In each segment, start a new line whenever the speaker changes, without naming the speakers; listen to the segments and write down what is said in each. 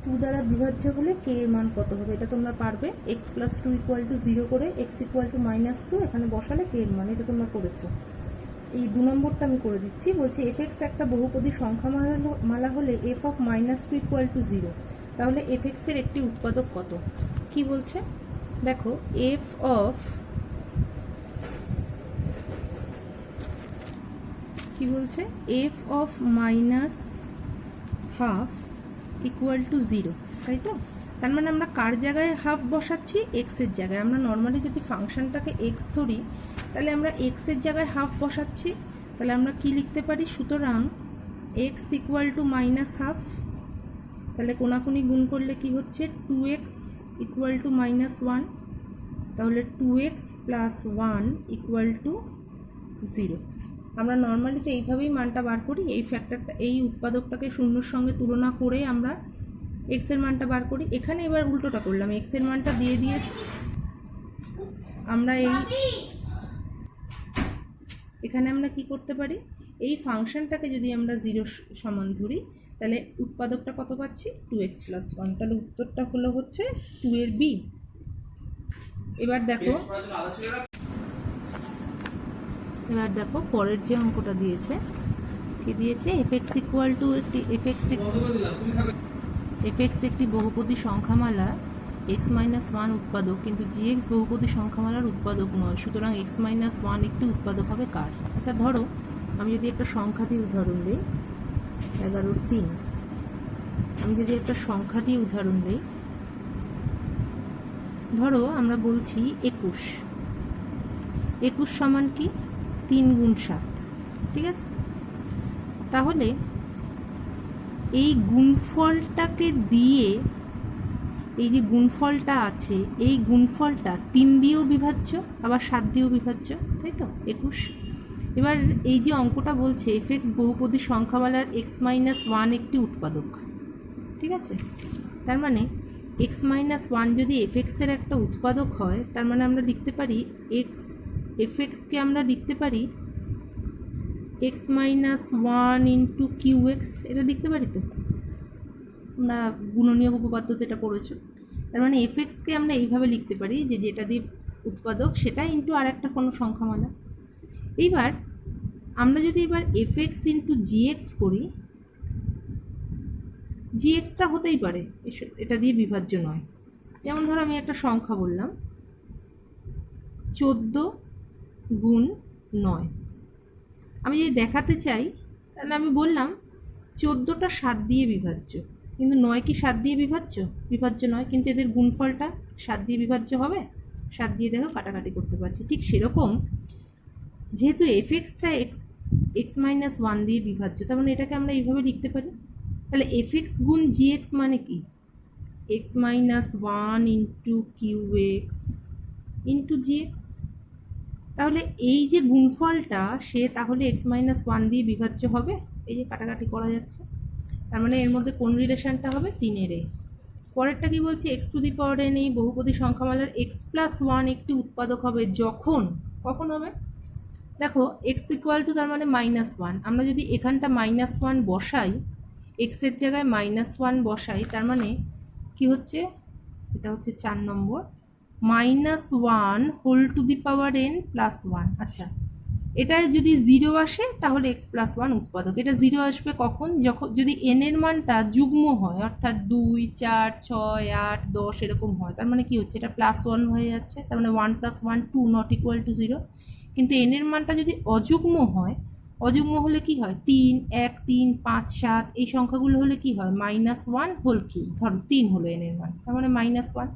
Two দ্বারা বিভাজ্য হলে কে এর মান কত হবে এটা তোমরা পারবে। X plus two equal to 0 করে এক্স ইকুয়াল টু -2 এখানে বসালে কে এর মান, এটা তোমরা করেছো। এই 2 নম্বরটা আমি করে দিচ্ছি। বলছি এফ এক্স একটা বহুপদী সংখ্যা মালা হলে এফ অফ -2 ইকুয়াল টু 0, তাহলে এফ এক্স এর একটি উৎপাদক কত? কি বলছে দেখো, এফ অফ কি বলছে, এফ অফ -12 ইকুয়াল টু 0, তাই তো? তার মানে আমরা কার জায়গায় হাফ বসাচ্ছি? এক্স এর জায়গায়। আমরা নর্মালি যদি ফাংশনটাকে এক্স ধরি তাহলে আমরা এক্স এর জায়গায় হাফ বসাচ্ছি, তাহলে আমরা কি লিখতে পারি? সুতরাং এক্স ইকুয়াল টু -12, তাহলে কোনাকুনি গুণ করলে কি হচ্ছে? 2x ইকুয়াল টু -1, তাহলে 2x প্লাস 1 ইকুয়াল টু 0। আমরা নর্মালি তো এইভাবেই মানটা বার করি, এই ফ্যাক্টরটা, এই উৎপাদকটাকে শূন্যর সঙ্গে তুলনা করে আমরা এক্স এর মানটা বার করি। এখানে এবার উল্টোটা করলাম, এক্স এর মানটা দিয়ে দিয়েছি আমরা। এখানে আমরা কি করতে পারি? এই ফাংশনটাকে যদি আমরা 0 সমান ধরি তাহলে উৎপাদকটা কত পাচ্ছি? 2x প্লাস 1, তাহলে উত্তরটা হলো হচ্ছে 2 এর বি। এবার দেখো পরের যে অঙ্কটা দিয়েছে, কি দিয়েছে? এফ এক্স ইকুয়াল টু একটি এফ এক্স একটি বহুপদী সংখ্যামালা x-1 উৎপাদক, কিন্তু gx বহুপদী সংখ্যামালার উৎপাদক নয়, সুতরাং x-1 একটি উৎপাদক হবে কার? আচ্ছা ধরো আমি যদি একটা সংখ্যা দিয়ে উদাহরণ দিই, 11/3, আমি যদি একটা সংখ্যা দিয়ে উদাহরণ দিই, ধরো আমরা বলছি 21 সমান কি? 3 গুণ 7, ঠিক আছে? তাহলে এই গুণফলটাকে দিয়ে, এই যে গুণফলটা আছে, এই গুণফলটা 3 দিয়েও বিভাজ্য আবার 7 দিয়েও বিভাজ্য, তাই তো? 21। এবার এই যে অঙ্কটা বলছে এফ এক্স বহুপদী সংখ্যামালার x-1 একটি উৎপাদক, ঠিক আছে? তার মানে x-1 যদি এফ এক্সের একটা উৎপাদক হয়, তার মানে আমরা লিখতে পারি এফ এক্সকে আমরা লিখতে পারি x-1 ইন্টু কিউ এক্স, এটা লিখতে পারি তো? আমরা গুণনীয়ক উপপাদ্যতে এটা পড়েছো। তার মানে এফ এক্সকে আমরা এইভাবে লিখতে পারি যে যেটা দিয়ে উৎপাদক সেটা ইন্টু আর একটা কোনো সংখ্যামালা। এইবার আমরা যদি এবার F x into G x করি, জি এক্সটা হতেই পারে এটা দিয়ে বিভাজ্য নয়। যেমন ধরো আমি একটা সংখ্যা বললাম 14 গুণ 9, আমি যদি দেখাতে চাই তাহলে আমি বললাম 14টা 7 দিয়ে বিভাজ্য, কিন্তু 9 কি 7 দিয়ে বিভাজ্য নয়, কিন্তু এদের গুণফলটা 7 দিয়ে বিভাজ্য হবে। 7 দিয়ে দেখো কাটাকাটি করতে পারছি। ঠিক সেরকম যেহেতু এফ এক্সটা x-1 দিয়ে বিভাজ্য, তার মানে এটাকে আমরা এইভাবে লিখতে পারি। তাহলে এফ এক্স গুণ জি এক্স মানে কি? x-1 into Q X into G X. তাহলে এই যে গুণফলটা সে তাহলে x-1 দিয়ে বিভাজ্য হবে, এই যে কাটাকাটি করা যাচ্ছে। তার মানে এর মধ্যে কোন রিলেশনটা হবে? 3-এর এ। পরেরটা কি বলছি? x⁴n এই বহুপদী সংখ্যামালার x+1 একটি উৎপাদক হবে যখন, কখন হবে? দেখো x ইকুয়াল টু তার মানে -1, আমরা যদি এখানটা -1 বসাই, x এর জায়গায় -1 বসাই, তার মানে কি হচ্ছে? এটা হচ্ছে 4 নম্বর, -1 whole to the power n plus 1। আচ্ছা, এটা যদি 0 আসে তাহলে x+1 উৎপাদক। এটা 0 আসবে কখন? যখন যদি n এর মানটা যুগ্ম হয়, অর্থাৎ 2, 4, 6, 8, 10 এরকম হয়, তার মানে কি হচ্ছে? এটা +1 হয়ে যাচ্ছে, তার মানে 1 + 1 2 নট ইকুয়াল টু 0। কিন্তু n এর মানটা যদি অযুগ্ম হয়, অযুগ্ম হলে কি হয়? 3, 1, 3, 5, 7 এই সংখ্যাগুলো হলে কি হয়? -1 হোল কিউব। ধরো 3 হলো n এর মান, তার মানে -1।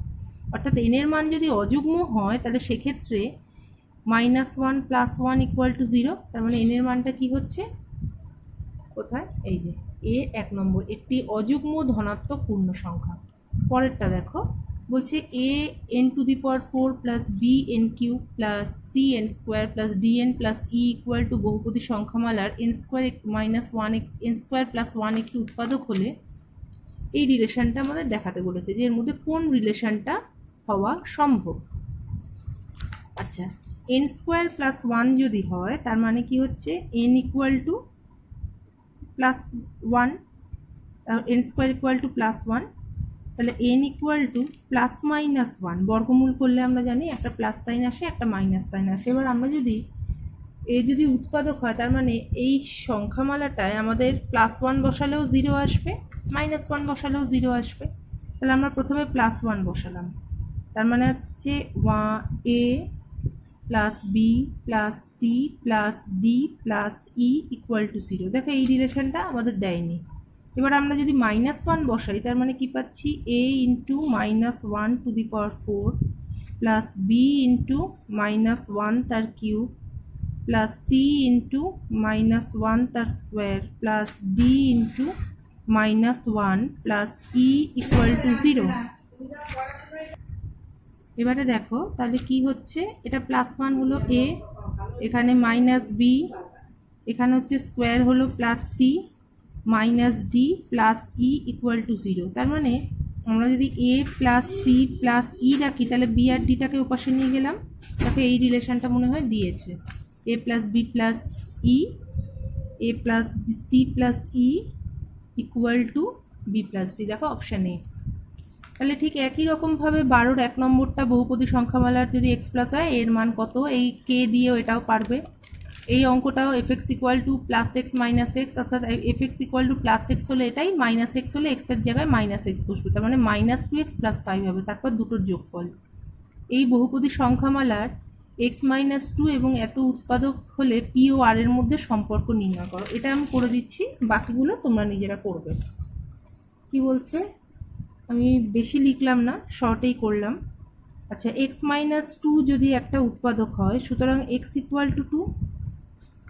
অর্থাৎ n এর মান যদি অযুগ্ম হয় তাহলে সেক্ষেত্রে -1 + 1 ইকুয়াল টু 0, তার মানে n এর মানটা কি হচ্ছে? কোথায়? এই যে এ 1 নম্বর, একটি অযুগ্ম ধনাত্মক পূর্ণ সংখ্যা। পরেরটা দেখো, বলছে an⁴ plus bn³ plus cn² plus dn plus e equal to বহুপদী সংখ্যামালার n² প্লাস 1 একটি উৎপাদক হলে এই রিলেশনটা আমাদের দেখাতে বলেছে যে এর মধ্যে কোন রিলেশনটা হওয়া সম্ভব। আচ্ছা, n² প্লাস 1 যদি হয় তার মানে কি হচ্ছে? n equal to plus 1, n² equal to plus 1, তাহলে n equal to plus minus one, বর্গমূল করলে আমরা জানি একটা প্লাস সাইন আসে একটা মাইনাস সাইন আসে। এবার আমরা যদি যদি উৎপাদক হয়, তার মানে এই সংখ্যামালাটায় আমাদের প্লাস ওয়ান বসালেও জিরো আসবে, মাইনাস ওয়ান বসালেও জিরো আসবে। তাহলে আমরা প্রথমে প্লাস ওয়ান বসালাম, তার মানে হচ্ছে A plus B plus C plus D plus E equal to zero. দেখো এই রিলেশনটা আমাদের দেয়নি। এবার আমরা যদি মাইনাস ওয়ান বসাই, তার মানে কি পাচ্ছি, A into minus one to the power four plus B into minus one তার cube plus C into minus one তার square plus D into minus one plus E equal to zero. এবারে দেখো তাহলে কি হচ্ছে, এটা প্লাস ওয়ান হলো এ, এখানে মাইনাস বি, এখানে হচ্ছে স্কোয়ার হলো plus C minus D plus E equal to zero. তার মানে আমরা যদি A plus C plus E রাখি, তাহলে বি আর ডিটাকে ওপাশে নিয়ে গেলাম, তাকে এই রিলেশনটা মনে হয় দিয়েছে, A plus B plus E, A plus C plus E equal to B plus D. দেখো অপশান এ। তাহলে ঠিক একই রকমভাবে 12-র 1 নম্বরটা বহুপদী সংখ্যামালার যদি এক্স প্লাস হয় এর মান কত, এই কে দিয়েও এটাও পারবে। এই অঙ্কটাও F X equal to plus X minus X, অর্থাৎ F X equal to plus X হলে এটাই, মাইনাস এক্স হলে এক্সের জায়গায় মাইনাস এক্স বসবে, তার মানে minus two X plus five হবে, তারপর দুটোর যোগফল। এই বহুপদী সংখ্যামালার এক্স মাইনাস টু এবং এত উৎপাদক হলে পি ও আর এর মধ্যে সম্পর্ক নির্ণয় করো। এটা আমি করে দিচ্ছি, বাকিগুলো তোমরা নিজেরা করবে। কি বলছে, আমি বেশি লিখলাম না, শর্টেই করলাম। আচ্ছা, এক্স মাইনাস টু যদি একটা উৎপাদক হয়, সুতরাং এক্স ইকুয়াল টু টু,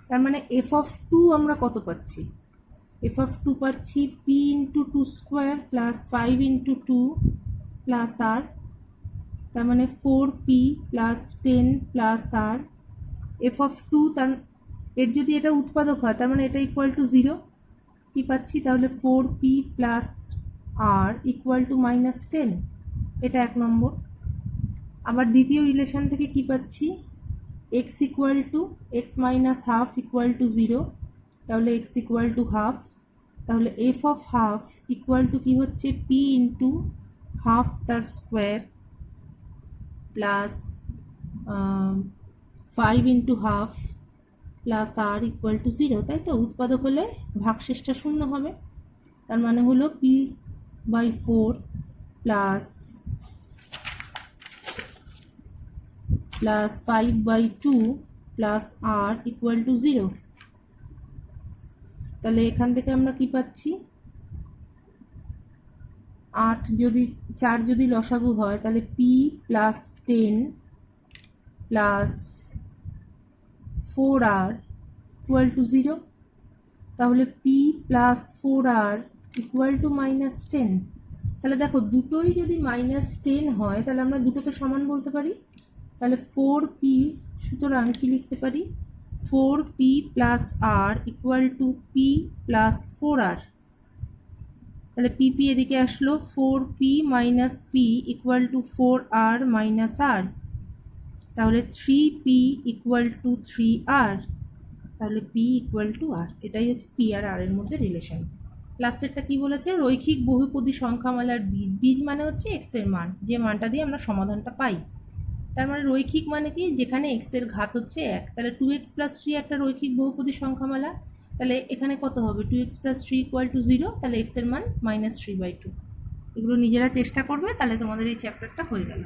তার মানে এফ অফ টু আমরা কত পাচ্ছি, এফ অফ টু পাচ্ছি P into two square plus five into two plus R, তার মানে four P plus 10 plus R. F of two, তার এর যদি এটা উৎপাদক হয়, তার মানে এটা ইকুয়াল টু জিরো, কী পাচ্ছি তাহলে four P plus R equal to minus 10, এটা এক নম্বর। আবার দ্বিতীয় রিলেশন থেকে কি পাচ্ছি, X equal to X minus half equal to zero, তাহলে এক্স ইকুয়াল টু হাফ, তাহলে F of half equal to কী হচ্ছে, পি ইন্টু হাফ তার square plus 5 into half plus R equal to zero. তাই তো, উৎপাদক হলে ভাগশেষটা শূন্য হবে, তার মানে হলো P by 4 plus 5/2 plus R equal to zero. তাহলে এখান থেকে আমরা কি পাচ্ছি, 4 যদি লসাগু হয়, তাহলে P plus 10 plus 4r equal to zero. তাহলে P plus 4r equal to minus 10। তাহলে দেখো দুটোই যদি মাইনাস 10 হয়, তাহলে আমরা দুটোকে সমান বলতে পারি। তাহলে 4p, সুতরাং কি লিখতে পারি, 4p plus R equal to P plus 4r। তাহলে পিপি এদিকে আসলো, 4p minus P equal to 4r minus R, তাহলে 3p ইকুয়াল টু 3r, তাহলে p ইকুয়াল টু আর। এটাই হচ্ছে পি আর আর এর মধ্যে রিলেশন। লাস্টেরটা কি বলেছে, রৈখিক বহুপদী সংখ্যামালার বীজ, বীজ মানে হচ্ছে এক্স এর মান, যে মানটা দিয়ে আমরা সমাধানটা পাই। তার মানে রৈখিক মানে কি, যেখানে এক্স এর ঘাত হচ্ছে 1, তাহলে 2x প্লাস 3 একটা রৈখিক বহুপদী সংখ্যামালা। তাহলে এখানে কত হবে, 2x প্লাস 3 ইকুয়াল টু 0, তাহলে এক্স এর মান -3/2। এগুলো নিজেরা চেষ্টা করবে, তাহলে তোমাদের এই চ্যাপ্টারটা হয়ে গেল।